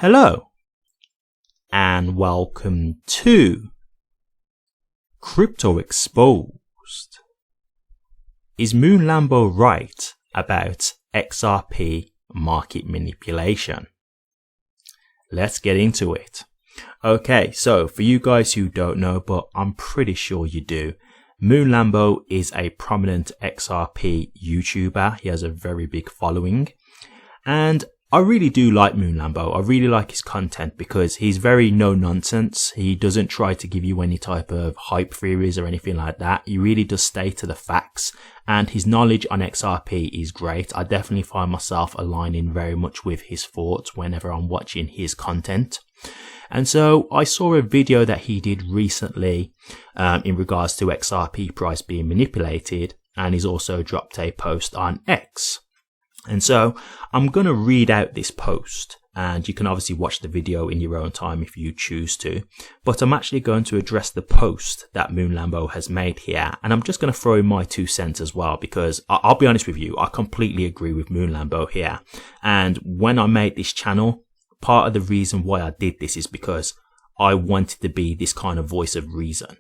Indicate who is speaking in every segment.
Speaker 1: Hello and welcome to Crypto Exposed. Is Moon Lambo right about XRP market manipulation? Let's get into it. Okay, so for you guys who don't know, but I'm pretty sure you do, Moon Lambo is a prominent XRP YouTuber. He has a very big following, and I really do like Moon Lambo. I really like his content because he's very no nonsense. He doesn't try to give you any type of hype theories or anything like that. He really does stay to the facts, and his knowledge on XRP is great. I definitely find myself aligning very much with his thoughts whenever I'm watching his content. And so I saw a video that he did recently in regards to XRP price being manipulated, and he's also dropped a post on X. And so I'm going to read out this post, and you can obviously watch the video in your own time if you choose to, but I'm actually going to address the post that Moon Lambo has made here, and I'm just going to throw in my 2 cents as well, because I'll be honest with you, I completely agree with Moon Lambo here. And when I made this channel, part of the reason why I did this is because I wanted to be this kind of voice of reason,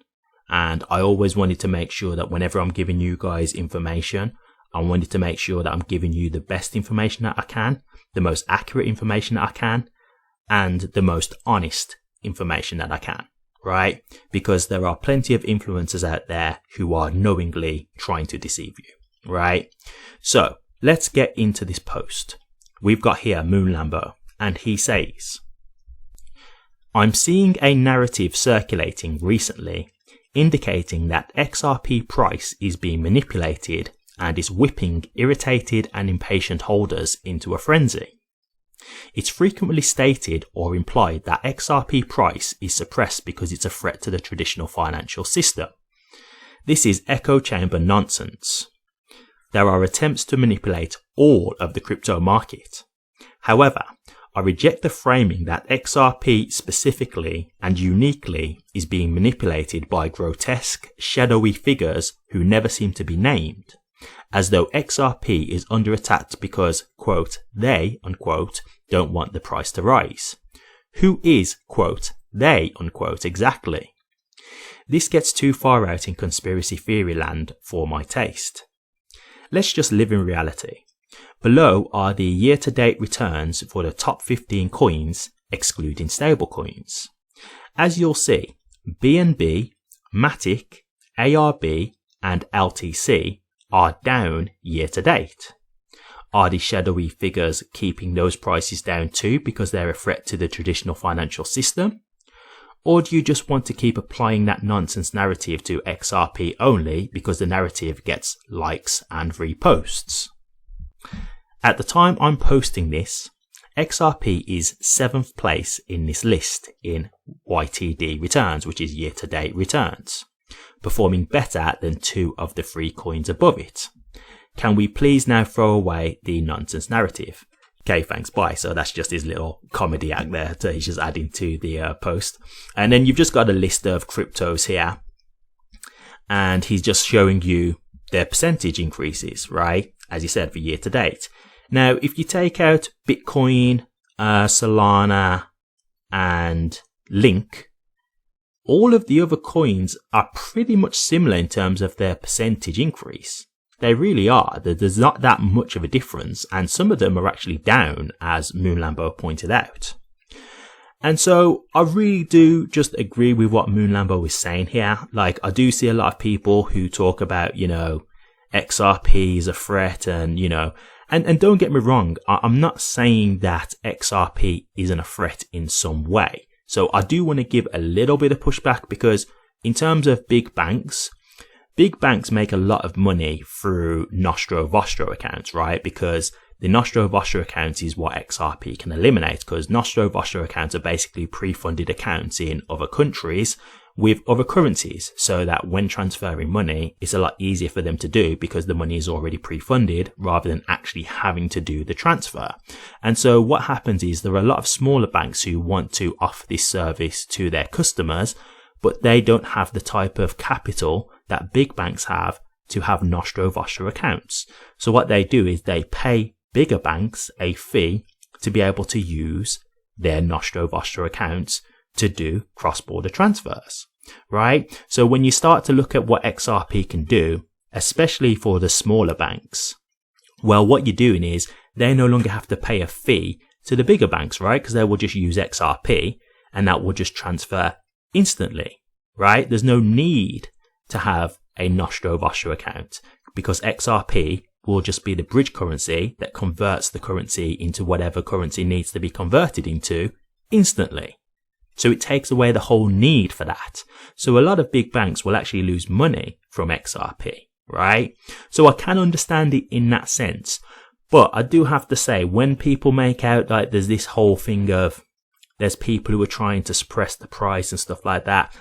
Speaker 1: and I always wanted to make sure that whenever I'm giving you guys information, I wanted to make sure that I'm giving you the best information that I can, the most accurate information that I can, and the most honest information that I can, right? Because there are plenty of influencers out there who are knowingly trying to deceive you, right? So let's get into this post. We've got here Moon Lambo, and he says, "I'm seeing a narrative circulating recently indicating that XRP price is being manipulated and is whipping irritated and impatient holders into a frenzy. It's frequently stated or implied that XRP price is suppressed because it's a threat to the traditional financial system. This is echo chamber nonsense. There are attempts to manipulate all of the crypto market. However, I reject the framing that XRP specifically and uniquely is being manipulated by grotesque, shadowy figures who never seem to be named, as though XRP is under attack because, quote, they, unquote, don't want the price to rise. Who is, quote, they, unquote, exactly? This gets too far out in conspiracy theory land for my taste. Let's just live in reality. Below are the year-to-date returns for the top 15 coins, excluding stablecoins. As you'll see, BNB, Matic, ARB, and LTC are down year to date. Are the shadowy figures keeping those prices down too because they're a threat to the traditional financial system? Or do you just want to keep applying that nonsense narrative to XRP only because the narrative gets likes and reposts? At the time I'm posting this, XRP is 7th place in this list in YTD returns, which is year to date returns, performing better than 2 of the 3 coins above it. Can we please now throw away the nonsense narrative? Okay, thanks, bye. So that's just his little comedy act there that he's just adding to the post. And then you've just got a list of cryptos here, and he's just showing you their percentage increases, right? As he said, for year to date. Now, if you take out Bitcoin, Solana, and Link, all of the other coins are pretty much similar in terms of their percentage increase. They really are. There's not that much of a difference, and some of them are actually down, as Moon Lambo pointed out. And so I really do just agree with what Moon Lambo is saying here. Like, I do see a lot of people who talk about, XRP is a threat, and, and don't get me wrong, I'm not saying that XRP isn't a threat in some way. So I do want to give a little bit of pushback, because in terms of big banks make a lot of money through Nostro Vostro accounts, right? Because the Nostro Vostro accounts is what XRP can eliminate, because Nostro Vostro accounts are basically pre-funded accounts in other countries with other currencies, so that when transferring money, it's a lot easier for them to do because the money is already pre-funded rather than actually having to do the transfer. And so what happens is there are a lot of smaller banks who want to offer this service to their customers, but they don't have the type of capital that big banks have to have Nostro Vostro accounts. So what they do is they pay bigger banks a fee to be able to use their Nostro accounts to do cross-border transfers, right? So when you start to look at what XRP can do, especially for the smaller banks, well, what you're doing is they no longer have to pay a fee to the bigger banks, right? Because they will just use XRP and that will just transfer instantly, right? There's no need to have a Nostro account because XRP will just be the bridge currency that converts the currency into whatever currency needs to be converted into instantly. So it takes away the whole need for that. So a lot of big banks will actually lose money from XRP, right? So I can understand it in that sense. But I do have to say, when people make out like there's this whole thing of there's people who are trying to suppress the price and stuff like that.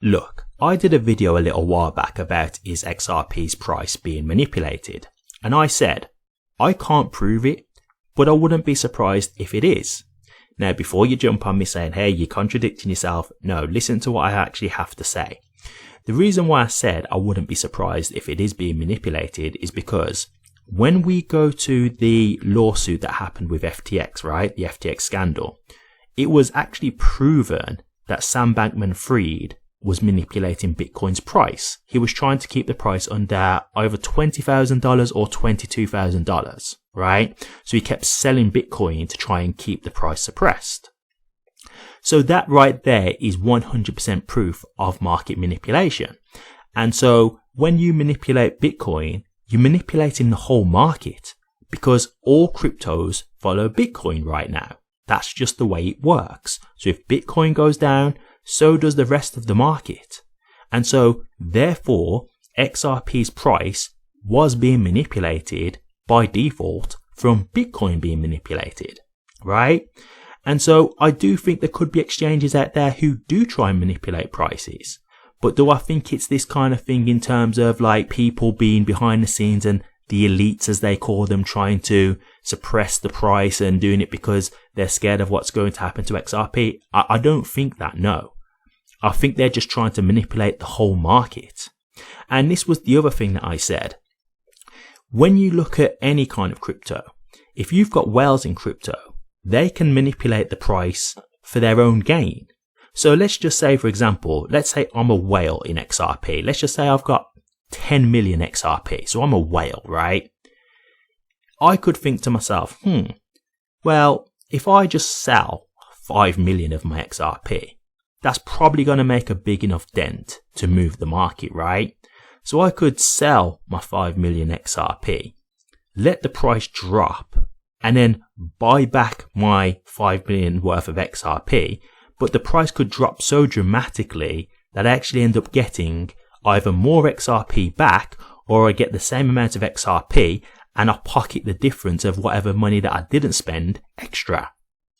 Speaker 1: Look, I did a video a little while back about is XRP's price being manipulated. And I said, I can't prove it, but I wouldn't be surprised if it is. Now, before you jump on me saying, hey, you're contradicting yourself. No, listen to what I actually have to say. The reason why I said I wouldn't be surprised if it is being manipulated is because when we go to the lawsuit that happened with FTX, right? The FTX scandal, it was actually proven that Sam Bankman-Fried was manipulating Bitcoin's price. He was trying to keep the price under either $20,000 or $22,000, right? So he kept selling Bitcoin to try and keep the price suppressed. So that right there is 100% proof of market manipulation. And so when you manipulate Bitcoin, you're manipulating the whole market because all cryptos follow Bitcoin right now. That's just the way it works. So if Bitcoin goes down, so does the rest of the market. And so therefore, XRP's price was being manipulated by default from Bitcoin being manipulated, right? And so I do think there could be exchanges out there who do try and manipulate prices. But do I think it's this kind of thing in terms of like people being behind the scenes and the elites, as they call them, trying to suppress the price and doing it because they're scared of what's going to happen to XRP? I don't think that, no. I think they're just trying to manipulate the whole market. And this was the other thing that I said. When you look at any kind of crypto, if you've got whales in crypto, they can manipulate the price for their own gain. So let's just say, for example, let's say I'm a whale in XRP. Let's just say I've got 10 million XRP. So I'm a whale, right? I could think to myself, well, if I just sell 5 million of my XRP, that's probably going to make a big enough dent to move the market, right? So I could sell my 5 million XRP, let the price drop, and then buy back my 5 million worth of XRP. But the price could drop so dramatically that I actually end up getting either more XRP back, or I get the same amount of XRP and I pocket the difference of whatever money that I didn't spend extra,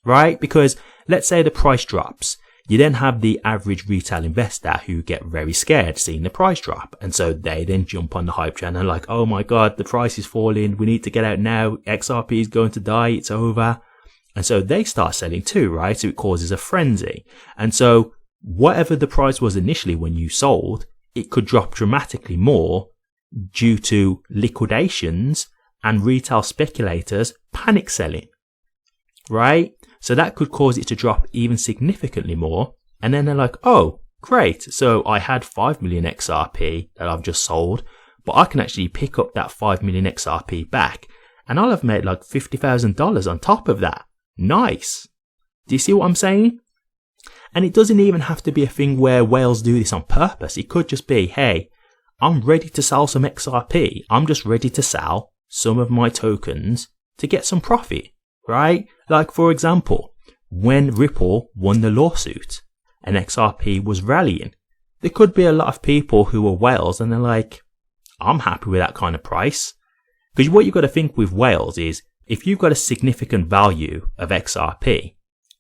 Speaker 1: right? Because let's say the price drops. You then have the average retail investor who get very scared seeing the price drop. And so they then jump on the hype train and like, oh my God, the price is falling. We need to get out now. XRP is going to die. It's over. And so they start selling too, right? So it causes a frenzy. And so whatever the price was initially when you sold, it could drop dramatically more due to liquidations and retail speculators panic selling, right? So that could cause it to drop even significantly more. And then they're like, oh, great. So I had 5 million XRP that I've just sold, but I can actually pick up that 5 million XRP back and I'll have made like $50,000 on top of that. Nice. Do you see what I'm saying? And it doesn't even have to be a thing where whales do this on purpose. It could just be, hey, I'm ready to sell some XRP. I'm just ready to sell some of my tokens to get some profit, right? Like, for example, when Ripple won the lawsuit and XRP was rallying, there could be a lot of people who are whales and they're like, I'm happy with that kind of price. Because what you've got to think with whales is, if you've got a significant value of XRP,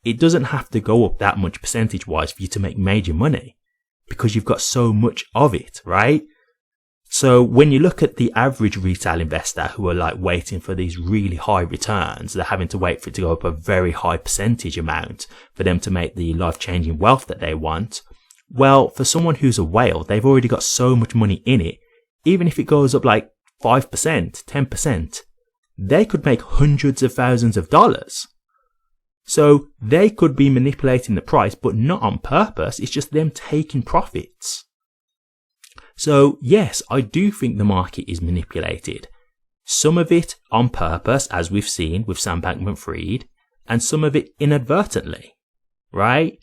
Speaker 1: it doesn't have to go up that much percentage wise for you to make major money because you've got so much of it, right? So when you look at the average retail investor who are like waiting for these really high returns, they're having to wait for it to go up a very high percentage amount for them to make the life-changing wealth that they want. Well, for someone who's a whale, they've already got so much money in it. Even if it goes up like 5%, 10%, they could make hundreds of thousands of dollars. So they could be manipulating the price, but not on purpose. It's just them taking profits. So yes, I do think the market is manipulated. Some of it on purpose, as we've seen with Sam Bankman-Fried, and some of it inadvertently, right?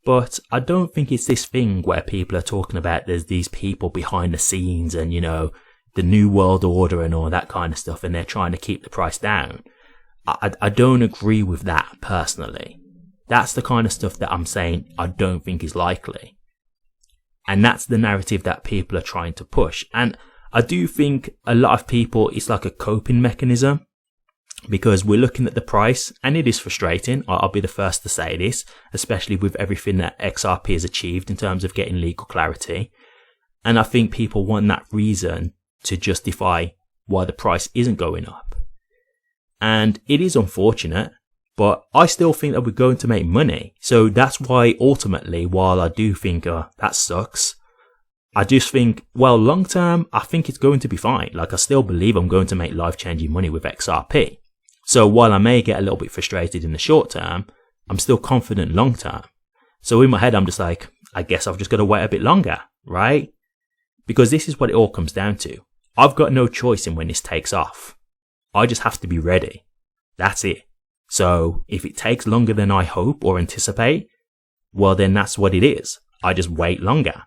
Speaker 1: But I don't think it's this thing where people are talking about there's these people behind the scenes and, you know, the New World Order and all that kind of stuff, and they're trying to keep the price down. I don't agree with that personally. That's the kind of stuff that I'm saying I don't think is likely. And that's the narrative that people are trying to push. And I do think a lot of people, it's like a coping mechanism, because we're looking at the price and it is frustrating. I'll be the first to say this, especially with everything that XRP has achieved in terms of getting legal clarity. And I think people want that reason to justify why the price isn't going up. And it is unfortunate, but I still think that we're going to make money. So that's why ultimately, while I do think that sucks, I just think, well, long term, I think it's going to be fine. Like, I still believe I'm going to make life-changing money with XRP. So while I may get a little bit frustrated in the short term, I'm still confident long term. So in my head, I'm just like, I guess I've just got to wait a bit longer, right? Because this is what it all comes down to. I've got no choice in when this takes off. I just have to be ready. That's it. So if it takes longer than I hope or anticipate, well, then that's what it is. I just wait longer.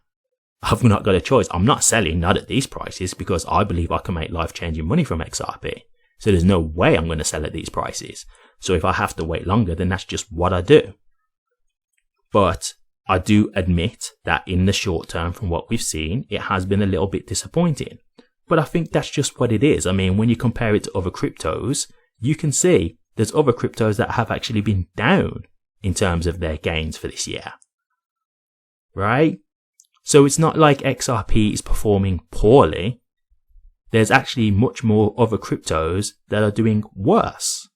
Speaker 1: I've not got a choice. I'm not selling, not at these prices, because I believe I can make life-changing money from XRP. So there's no way I'm going to sell at these prices. So if I have to wait longer, then that's just what I do. But I do admit that in the short term, from what we've seen, it has been a little bit disappointing. But I think that's just what it is. I mean, when you compare it to other cryptos, you can see there's other cryptos that have actually been down in terms of their gains for this year. Right? So it's not like XRP is performing poorly. There's actually much more other cryptos that are doing worse.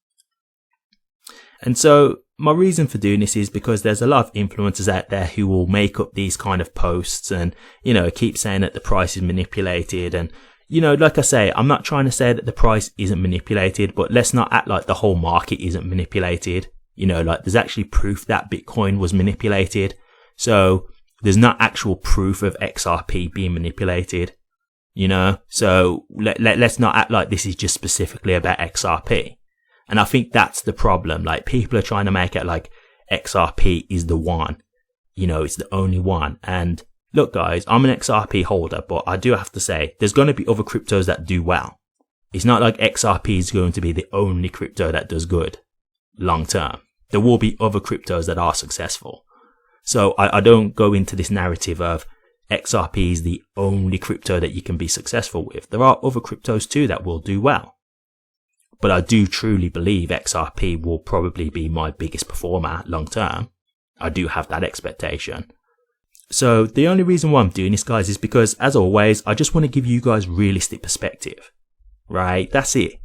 Speaker 1: And so my reason for doing this is because there's a lot of influencers out there who will make up these kind of posts and, you know, keep saying that the price is manipulated. And, you know, like I say, I'm not trying to say that the price isn't manipulated, but let's not act like the whole market isn't manipulated. You know, like there's actually proof that Bitcoin was manipulated. So there's not actual proof of XRP being manipulated, you know, so let's not act like this is just specifically about XRP. And I think that's the problem. Like, people are trying to make it like XRP is the one, you know, it's the only one. And look, guys, I'm an XRP holder, but I do have to say there's going to be other cryptos that do well. It's not like XRP is going to be the only crypto that does good long term. There will be other cryptos that are successful. So I don't go into this narrative of XRP is the only crypto that you can be successful with. There are other cryptos too that will do well. But I do truly believe XRP will probably be my biggest performer long term. I do have that expectation. So the only reason why I'm doing this, guys, is because, as always, I just want to give you guys realistic perspective. Right? That's it.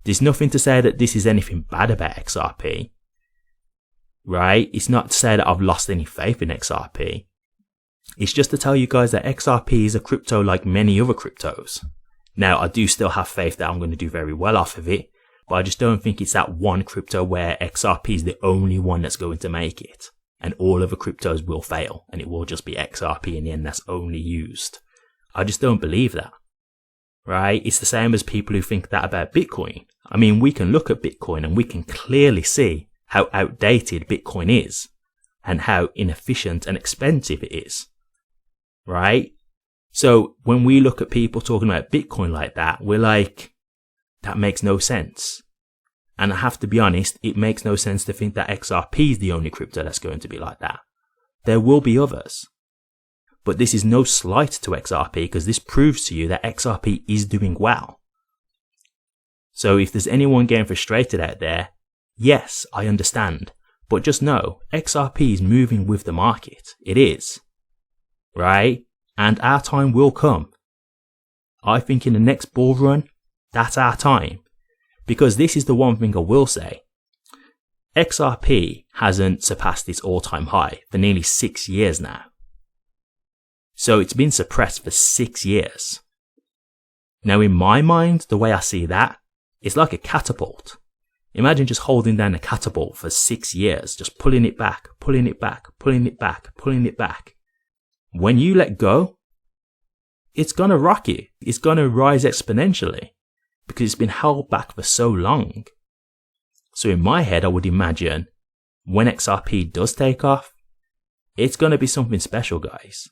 Speaker 1: There's nothing to say that this is anything bad about XRP. Right? It's not to say that I've lost any faith in XRP. It's just to tell you guys that XRP is a crypto like many other cryptos. Now, I do still have faith that I'm going to do very well off of it, but I just don't think it's that one crypto where XRP is the only one that's going to make it, and all other cryptos will fail, and it will just be XRP in the end that's only used. I just don't believe that. Right? It's the same as people who think that about Bitcoin. I mean, we can look at Bitcoin and we can clearly see how outdated Bitcoin is and how inefficient and expensive it is. Right? So when we look at people talking about Bitcoin like that, we're like, that makes no sense. And I have to be honest, it makes no sense to think that XRP is the only crypto that's going to be like that. There will be others. But this is no slight to XRP, because this proves to you that XRP is doing well. So if there's anyone getting frustrated out there, yes, I understand. But just know, XRP is moving with the market. It is. Right? And our time will come. I think in the next bull run, that's our time. Because this is the one thing I will say. XRP hasn't surpassed its all-time high for nearly 6 years now. So it's been suppressed for 6 years. Now in my mind, the way I see that, it's like a catapult. Imagine just holding down a catapult for 6 years, just pulling it back, pulling it back, pulling it back, pulling it back. When you let go, it's going to rocket. It's going to rise exponentially because it's been held back for so long. So in my head, I would imagine when XRP does take off, it's going to be something special, guys.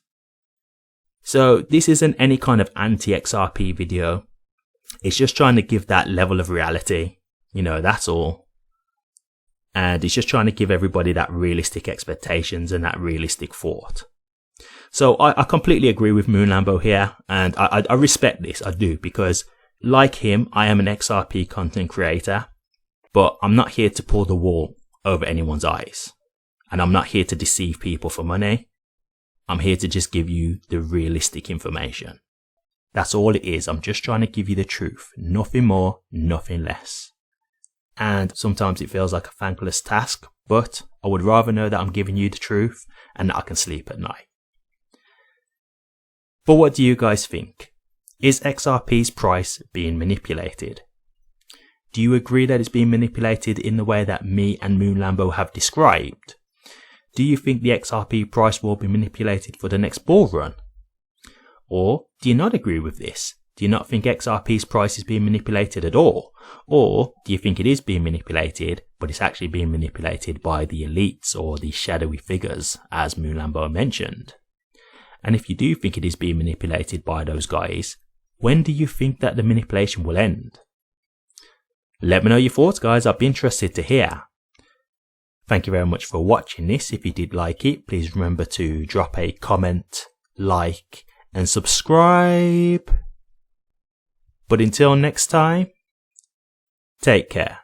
Speaker 1: So this isn't any kind of anti-XRP video. It's just trying to give that level of reality. You know, that's all. And it's just trying to give everybody that realistic expectations and that realistic thought. So I completely agree with Moon Lambo here. And I respect this. I do. Because like him, I am an XRP content creator. But I'm not here to pull the wool over anyone's eyes. And I'm not here to deceive people for money. I'm here to just give you the realistic information. That's all it is. I'm just trying to give you the truth. Nothing more, nothing less. And sometimes it feels like a thankless task, but I would rather know that I'm giving you the truth and that I can sleep at night. But what do you guys think? Is XRP's price being manipulated? Do you agree that it's being manipulated in the way that me and Moon Lambo have described? Do you think the XRP price will be manipulated for the next bull run? Or do you not agree with this? Do you not think XRP's price is being manipulated at all? Or do you think it is being manipulated, but it's actually being manipulated by the elites or the shadowy figures, as Moon Lambo mentioned? And if you do think it is being manipulated by those guys, when do you think that the manipulation will end? Let me know your thoughts, guys. I'd be interested to hear. Thank you very much for watching this. If you did like it, please remember to drop a comment, like, and subscribe. But until next time, take care.